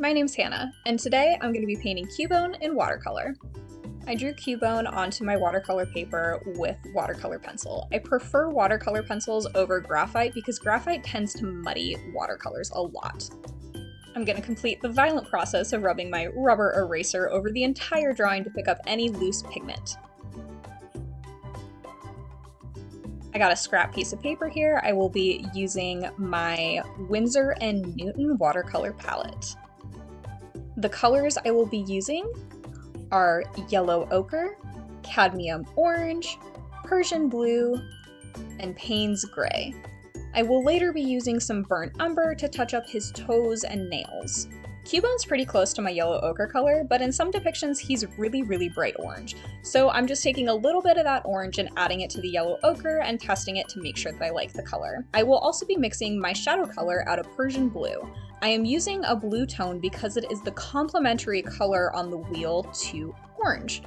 My name's Hannah, and today I'm going to be painting Cubone in watercolor. I drew Cubone onto my watercolor paper with watercolor pencil. I prefer watercolor pencils over graphite because graphite tends to muddy watercolors a lot. I'm going to complete the violent process of rubbing my rubber eraser over the entire drawing to pick up any loose pigment. I got a scrap piece of paper here. I will be using my Winsor & Newton watercolor palette. The colors I will be using are yellow ochre, cadmium orange, Persian blue, and Payne's gray. I will later be using some burnt umber to touch up his toes and nails. Cubone's pretty close to my yellow ochre color, but in some depictions he's really bright orange. So I'm just taking a little bit of that orange and adding it to the yellow ochre and testing it to make sure that I like the color. I will also be mixing my shadow color out of Persian blue. I am using a blue tone because it is the complementary color on the wheel to orange.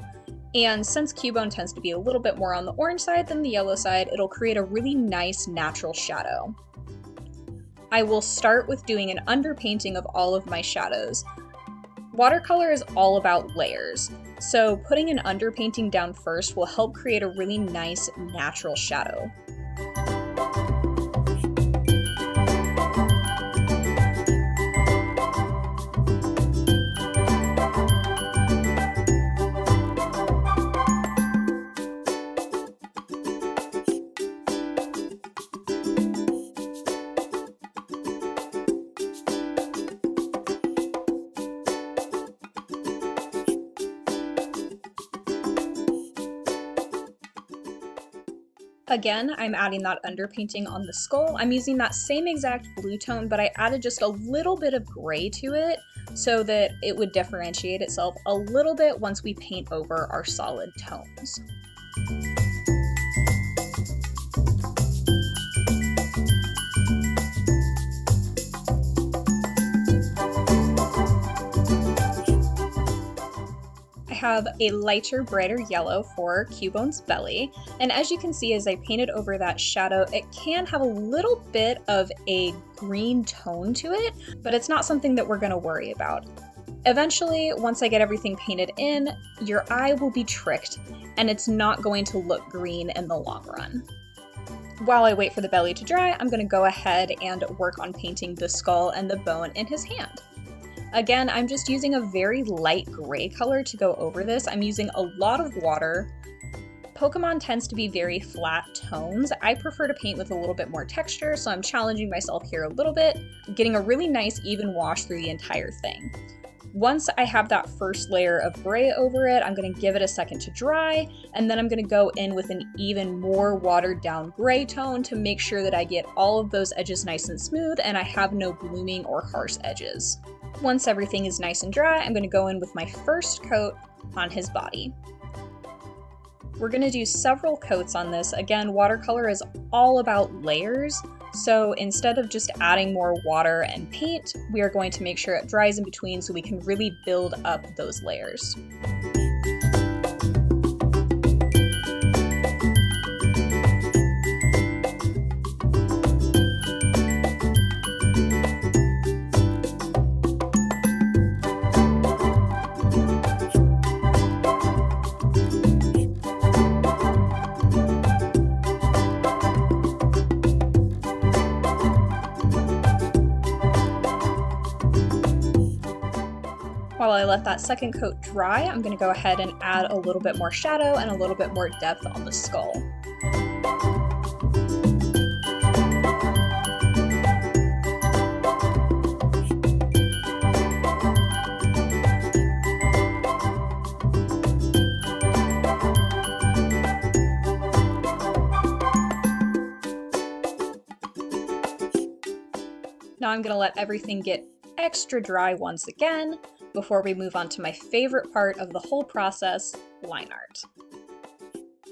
And since Cubone tends to be a little bit more on the orange side than the yellow side, it'll create a really nice natural shadow. I will start with doing an underpainting of all of my shadows. Watercolor is all about layers, so putting an underpainting down first will help create a really nice natural shadow. Again, I'm adding that underpainting on the skull. I'm using that same exact blue tone, but I added just a little bit of gray to it so that it would differentiate itself a little bit once we paint over our solid tones. Have a lighter, brighter yellow for Cubone's belly, and as you can see as I painted over that shadow, it can have a little bit of a green tone to it, but it's not something that we're going to worry about. Eventually, once I get everything painted in, your eye will be tricked, and it's not going to look green in the long run. While I wait for the belly to dry, I'm going to go ahead and work on painting the skull and the bone in his hand. Again, I'm just using a very light gray color to go over this. I'm using a lot of water. Pokemon tends to be very flat tones. I prefer to paint with a little bit more texture, so I'm challenging myself here a little bit, getting a really nice even wash through the entire thing. Once I have that first layer of gray over it, I'm going to give it a second to dry, and then I'm going to go in with an even more watered down gray tone to make sure that I get all of those edges nice and smooth and I have no blooming or harsh edges. Once everything is nice and dry, I'm going to go in with my first coat on his body. We're going to do several coats on this. Again, watercolor is all about layers, so instead of just adding more water and paint, we are going to make sure it dries in between so we can really build up those layers. While I let that second coat dry, I'm going to go ahead and add a little bit more shadow and a little bit more depth on the skull. Now I'm going to let everything get extra dry once again before we move on to my favorite part of the whole process, line art.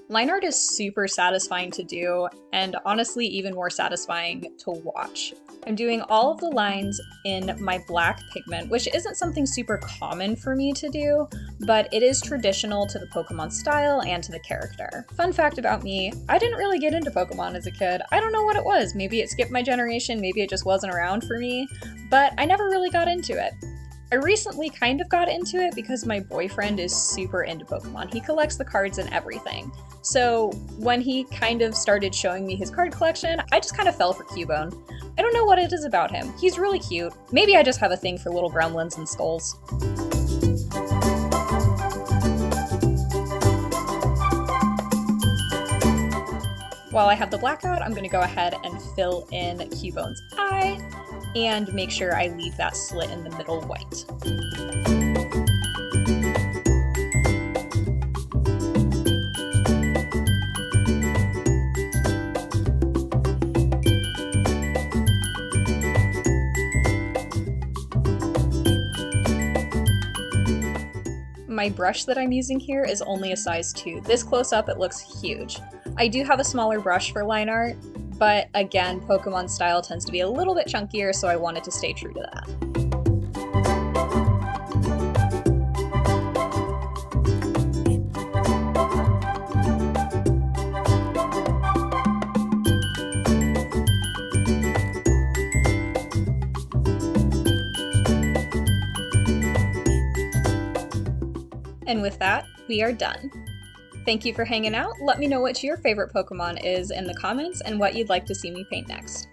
Line art is super satisfying to do, and honestly even more satisfying to watch. I'm doing all of the lines in my black pigment, which isn't something super common for me to do, but it is traditional to the Pokemon style and to the character. Fun fact about me, I didn't really get into Pokemon as a kid. I don't know what it was. Maybe it skipped my generation, maybe it just wasn't around for me, but I never really got into it. I recently kind of got into it because my boyfriend is super into Pokemon. He collects the cards and everything. So when he kind of started showing me his card collection, I just kind of fell for Cubone. I don't know what it is about him. He's really cute. Maybe I just have a thing for little gremlins and skulls. While I have the blackout, I'm going to go ahead and fill in Cubone's eye and make sure I leave that slit in the middle white. My brush that I'm using here is only a size 2. This close up, it looks huge. I do have a smaller brush for line art, but again, Pokemon style tends to be a little bit chunkier, so I wanted to stay true to that. And with that, we are done. Thank you for hanging out. Let me know what your favorite Pokemon is in the comments and what you'd like to see me paint next.